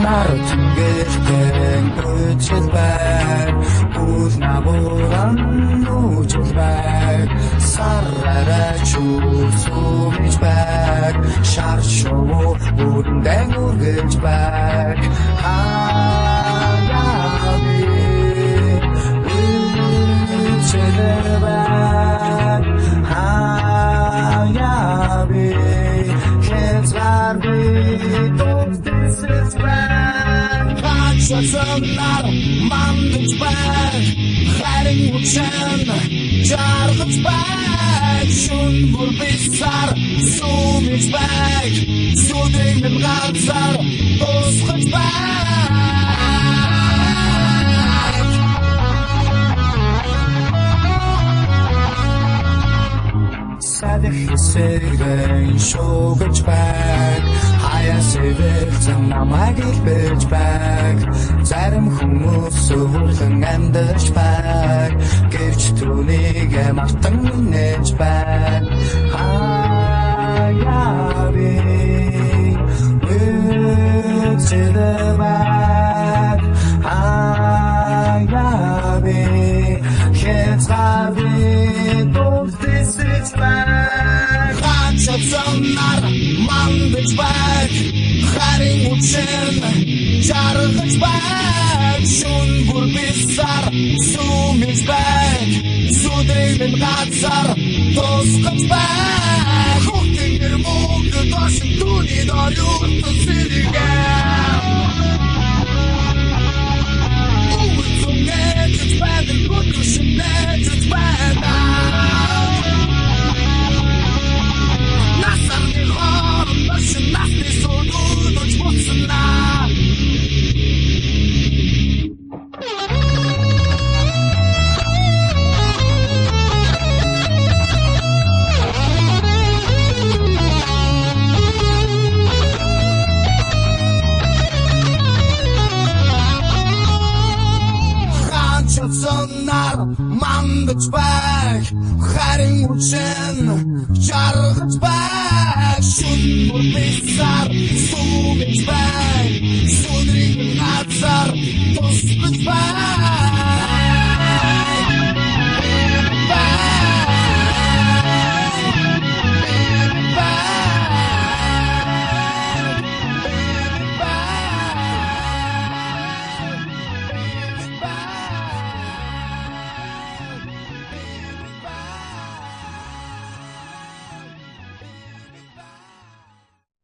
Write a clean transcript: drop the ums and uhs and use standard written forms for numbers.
Narutungilten puchilbag Uznaburan uchilbag Sarrarachusumijbag Sharshovu undengurgijbag Hayabi uchilbag Hayabi Hezvarbi Şaşanlar mandıçbak Haring uçan jargıçbak Şun burbissar sumiçbak Sudeynin gatsar tosgıçbak Sadih hisserin şogıçbak Хаяа сэвэлцэн намайг илбэж байг Зарим хүмүүс өвөрлөн амьдарч байг Гэрч түүнийг мартан нээж байг Хаяа би үчилбэг Хаяа би хязгаби дуртисэж байг Хачацанар мандычбэг Харин учен жаргычбэг Шун бурбissar сумижбэг Судеймен газар тосгычбэг Хухтингер мугды дошин туни долюрты сиригэн Улицу нечечбэг Гудушин нечечбэг Насарни хором дошин насни суду Дочь буцына Ханчацанар мандычбэг Харин учен жаргычбэг Шун бурбissar сум